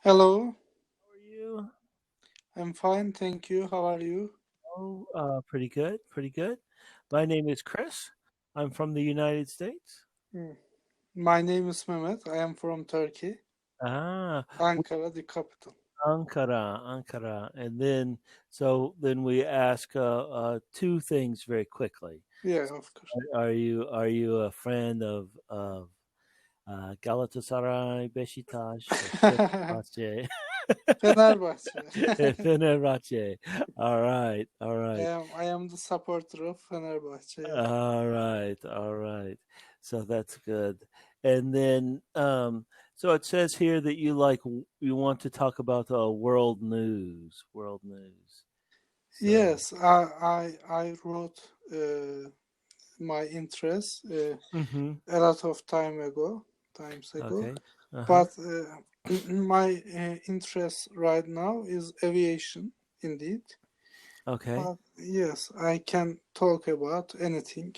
Hello, How are you? I'm fine, thank you. How are you? Pretty good, pretty good. My name is Chris. I'm from the United States. Hmm. My name is Mehmet. I am from Turkey, Ah, we, Ankara, the capital. Ankara. And then we ask two things very quickly. Yeah, of course. Are you a friend of Galatasaray, Beşiktaş, or Fenerbahçe? Fenerbahçe. Fenerbahçe. All right, all right. I am the supporter of Fenerbahçe. Yeah. All right, all right. So that's good. And then, so it says here that you want to talk about world news, world news. So, Yes, I wrote my interest mm-hmm. a lot of times ago, Okay. Uh-huh. but my interest right now is aviation, indeed. Okay. But yes, I can talk about anything.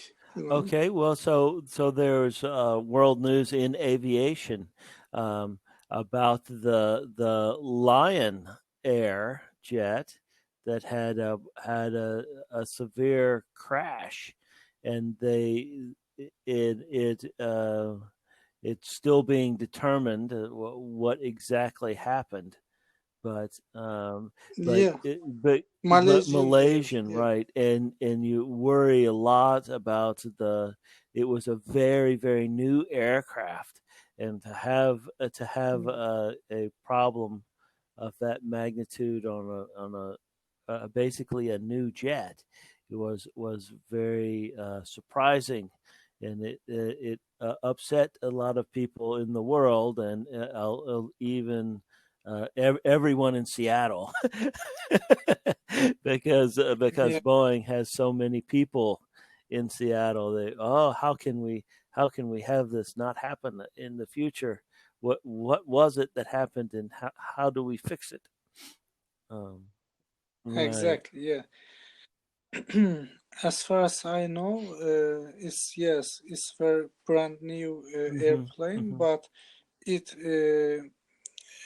Okay. Well, so there's world news in aviation um, about the Lion Air jet that had a severe crash, and it's still being determined what exactly happened. But Yeah, but Malaysian Air. Malaysian, Yeah. right? And you worry a lot about the. It was a very very new aircraft, and to have Mm. a problem of that magnitude on a basically a new jet, it was very surprising, and it upset a lot of people in the world, and even everyone in Seattle because Yeah, Boeing has so many people in Seattle. How can we have this not happen in the future? What was it that happened, and how do we fix it? Um, right. exactly. Yeah. As far as I know, it's very brand new Mm-hmm. airplane, Mm-hmm. but it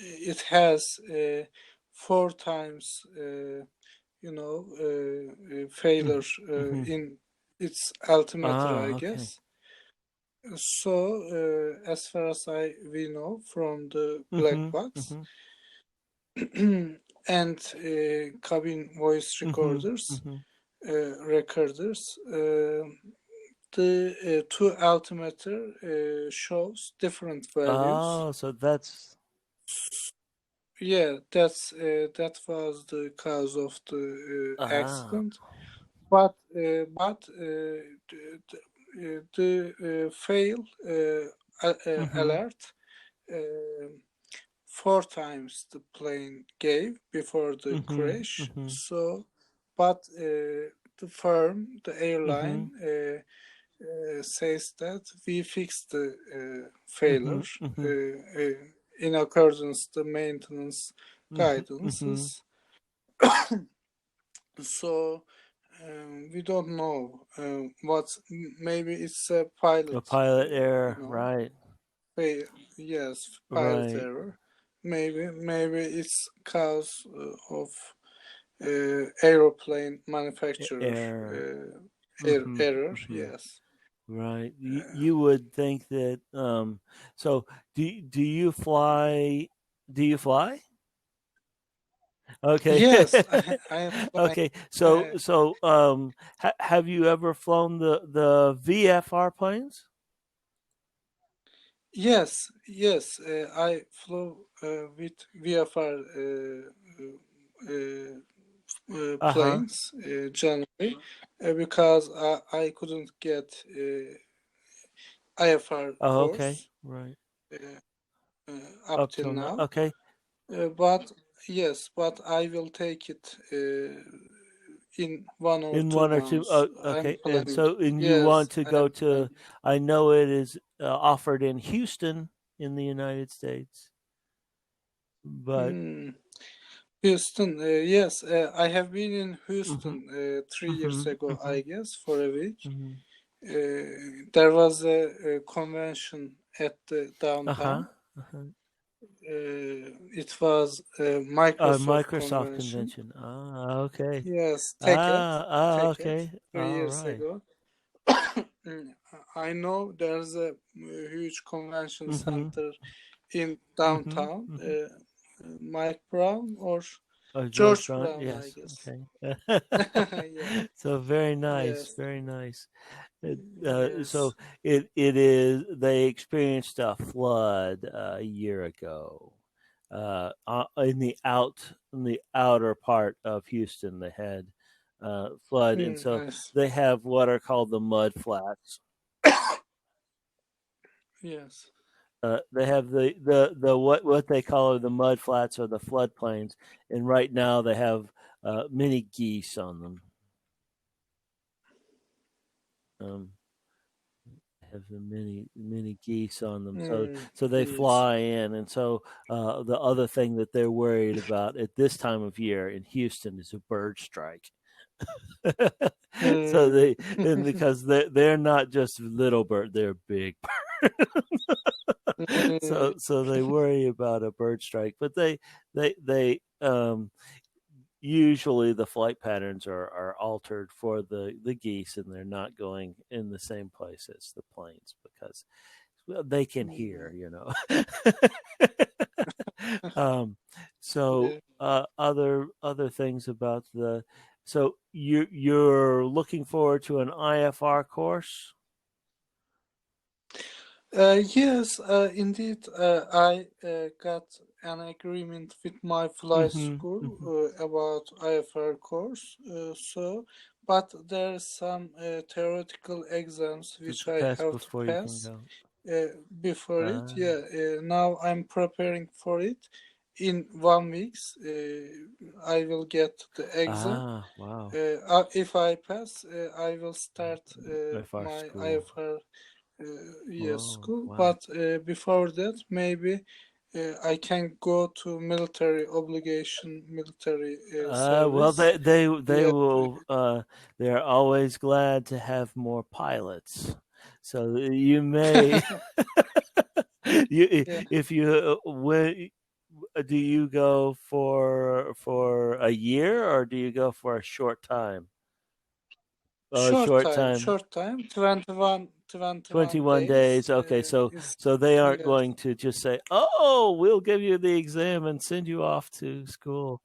it has four times failure Mm-hmm. in its altimeter, I Okay. guess. So, as far as we know from the black Mm-hmm. box Mm-hmm. and cabin voice Mm-hmm. recorders, Mm-hmm. recorders, the two altimeter shows different values. Oh, so that's Yeah, that was the cause of the ah. accident. But the fail Mm-hmm. alert four times the plane gave before the Mm-hmm. crash. Mm-hmm. So, but the Mm-hmm. airline says that we fixed the Mm-hmm. failure Mm-hmm. in accordance the maintenance Mm-hmm. Mm-hmm. guidances. So we don't know what. Maybe it's a A pilot, pilot you error, know. right? Yes, pilot Right. error. Maybe it's cause of aeroplane manufacturer Error. Mm-hmm. error. Mm-hmm. Yes. Right. You would think that. So do you fly? Do you fly? Okay. Yes, I am flying. Okay. So have you ever flown the VFR planes? Yes. I flew with VFR Uh huh. planes generally because I couldn't get IFR Oh, okay. course Right. up Up till till now. now. Okay. But yes, but I will take it in 1 or In 2 one or two. months. I'm Okay. And planning. so, and you Yes, want to I go am to? planning. I know it is offered in Houston in the United States, but. Hmm. Houston, yes, I have been in Mm-hmm. Houston 3 years Mm-hmm. ago, Mm-hmm. I guess, for a week. Mm-hmm. There was a convention at the Uh huh. downtown. Uh huh. It was a Microsoft Microsoft convention. convention. Ah, okay. Yes, Okay. 3 All years right. ago. I know there's a huge convention Mm-hmm. center in Mm-hmm. downtown. Mm-hmm. Mike Brown or Oh, George George Brown. Brown, I Yes. guess. Okay. Yeah, So very nice. yes, Very nice. yes. So it is. They experienced a flood a year ago. In the outer part of Houston, they had flood, and so Nice. they have what are called the mud flats. Yes. They have the what they call the mud flats or the floodplains, and right now they have many geese on them. Um, have the many geese on them, so they Yes. fly in, and so the other thing that they're worried about at this time of year in Houston is a bird strike. So Mm. they and because they're not just little bird, they're big. Mm. So they worry about a bird strike, but they usually the flight patterns are altered for the geese, and they're not going in the same place as the planes because well, they can hear, you know. um, so Yeah. other things about the so you're looking forward to an IFR course. Yes, indeed. I got an agreement with my flight Mm-hmm, school mm-hmm. about IFR course. But there's some theoretical exams which To I pass have to before you can pass go. before it. Ah, Yeah. Now I'm preparing for it. In 1 week, I will get the exam. wow. If I pass, I will start IFR my school. IFR yes, Oh, school. wow. But before that, maybe I can go to military obligation, military Well, service. they Yeah, will. They're always glad to have more pilots. So you may, you yeah. if you do you go for a year or do you go for a short time? A short time. Short time, 21 21 days days. Okay, so is, they aren't yes, going to just say, "Oh, we'll give you the exam and send you off to school,"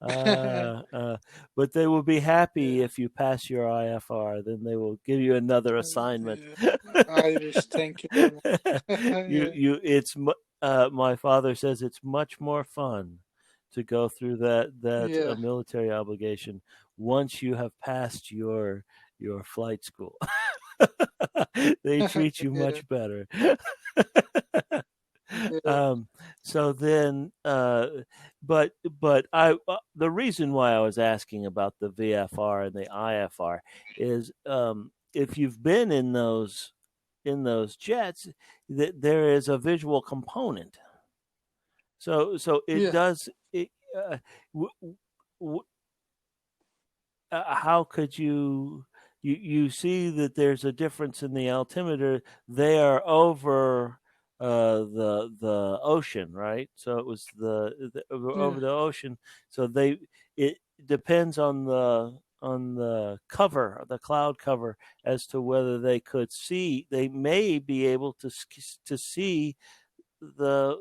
uh, uh, but they will be happy yeah. if you pass your IFR. Then they will give you another assignment. Yeah. I wish, thank you very much. Yeah, You. My father says it's much more fun to go through that yeah, military obligation once you have passed your flight school. They treat you yeah, much better. yeah, um, so then, but the reason why I was asking about the VFR and the IFR is if you've been in those jets, that there is a visual component. So it yeah, does. W- w- how could you see that there's a difference in the altimeter? They are over the ocean, right? So it was yeah, over the ocean. So they it depends on the cover, the cloud cover, as to whether they could see. They may be able to see the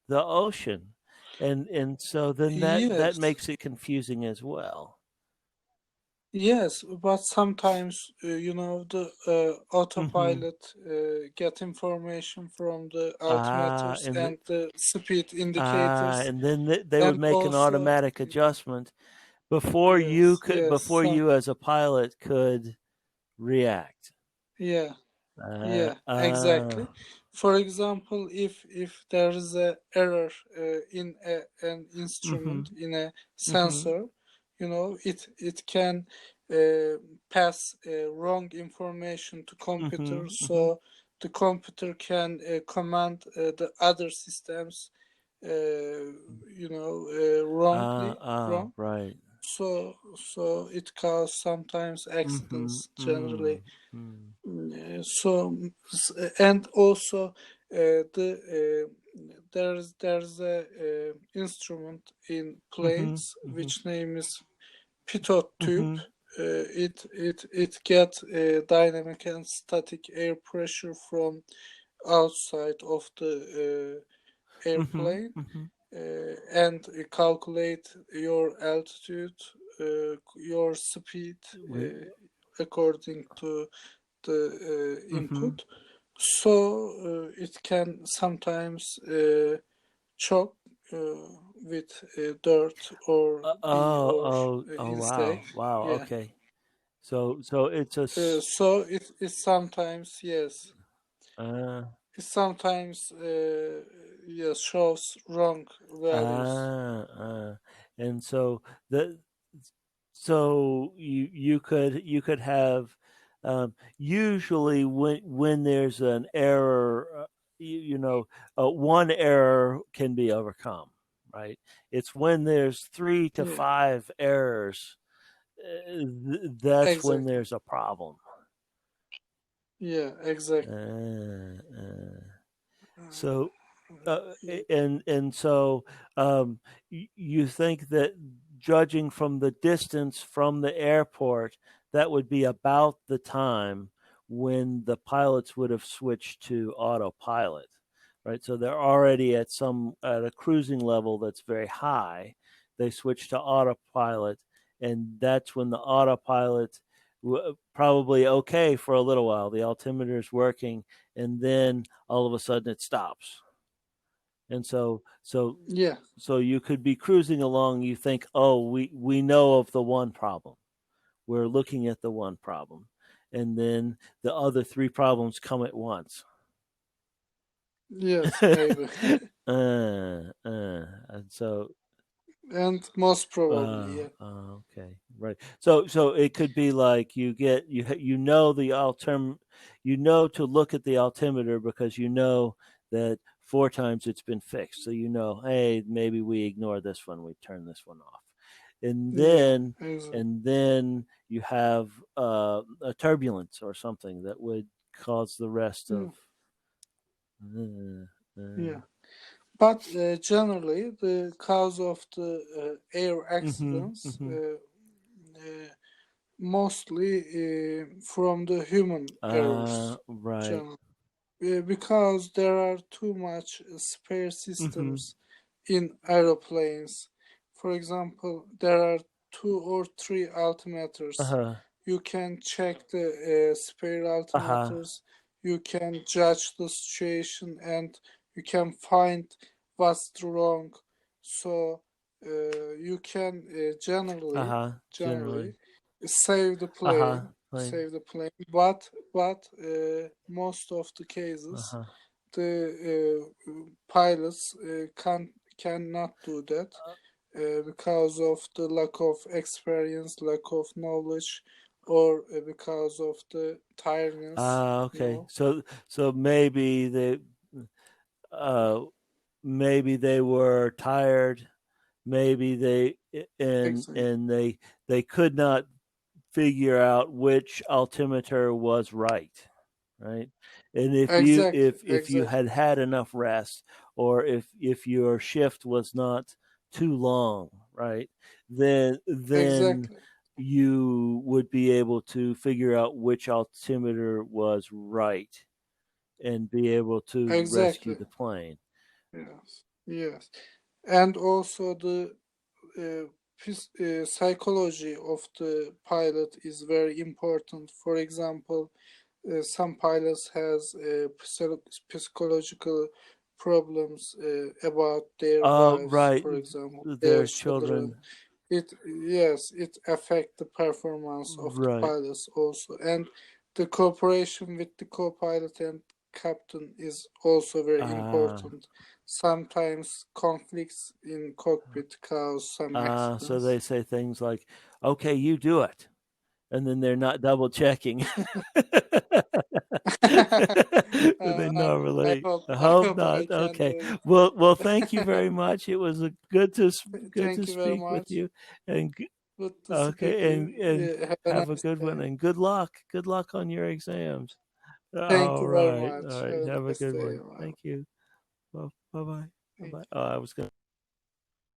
the ocean, and so then that yes. makes it confusing as well. Yes, but sometimes the Hmm. autopilot get information from the altimeters And and the speed indicators, and then they would and make an also automatic adjustment yes, yes, before you as a pilot could react. yeah, Uh, yeah, uh, exactly. For example, if there is a error in an mm-hmm, instrument in a mm-hmm, sensor, it can uh, pass wrong information to mm-hmm, computer, mm-hmm. so the computer can command the other systems, wrong. Right. So it causes sometimes Mm-hmm, accidents generally. mm-hmm. So, and also there's a instrument in Mm-hmm. planes Mm-hmm. which name is pitot tube. Mm-hmm. It get dynamic and static air pressure from outside of the Mm-hmm. airplane, Mm-hmm. and calculate your altitude, your speed according to the Mm-hmm. input. So it can sometimes choke with dirt or bee or Oh, insect. wow. Yeah. Okay. So it's a So it sometimes, yes, uh, it sometimes yes, shows wrong values. ah, and so the so you could have usually when there's an error, one error can be overcome, right? It's when there's three to Yeah, five errors, that's when exactly. there's a problem. Yeah, exactly. Uh, uh, Uh, so yeah, and so you think that judging from the distance from the airport, that would be about the time when the pilots would have switched to autopilot, right? So they're already at a cruising level that's very high. They switch to autopilot, and that's when the autopilot probably okay for a little while. The altimeter is working, and then all of a sudden it stops, and yeah, so you could be cruising along, you think, oh, we know of the one problem, we're looking at the one problem, and then the other three problems come at once. yes, maybe. And so And most probably, yeah. okay, right. So it could be like you know you know to look at the altimeter because you know that four times it's been fixed. So you know, hey, maybe we ignore this one, we turn this one off, and Yeah, then exactly. and then you have a turbulence or something that would cause the rest Yeah, of. Uh, uh, yeah. But generally, the cause of the air mm-hmm, accidents mm-hmm. mostly from the human errors, Right. generally. Because there are too much spare Mm-hmm. systems in aeroplanes. For example, there are two or three altimeters. Uh-huh. You can check the spare Uh-huh. altimeters. You can judge the situation and you can find what's wrong. So you can Uh-huh. generally Generally. Uh-huh. Fine. save the plane. But most of the cases, Uh-huh. the pilots cannot do that because of the lack of experience, lack of knowledge, or because of the tiredness. You Okay. know, So uh maybe they were tired, maybe exactly, they could not figure out which altimeter was right? And exactly, if you exactly, had had enough rest, or if your shift was not too long, right? Then exactly, you would be able to figure out which altimeter was right and be able to rescue exactly. the plane. Yes, yes, and also the psychology of the pilot is very important. For example, some pilots has psychological problems about their wives, Right. for example, their Their children. children. It yes, it affect the performance of the Right. pilots also, and the cooperation with the co-pilot and captain is also very Ah. important. Sometimes conflicts in cockpit cause some So accidents. they say things like, "Okay, you do it," and then they're not double checking. They normally. I I hope hope I not. can Okay. do Well, thank you it. very much. It was good Thank to you very speak with much. you, and Good to speak okay, you. and Have a have a nice good one, day. and good luck. Good luck on your exams. Thank All you very right. much. All right. Have a Have a nice good day. one. Thank you. Well, bye bye. Bye Thank bye. you. I was going to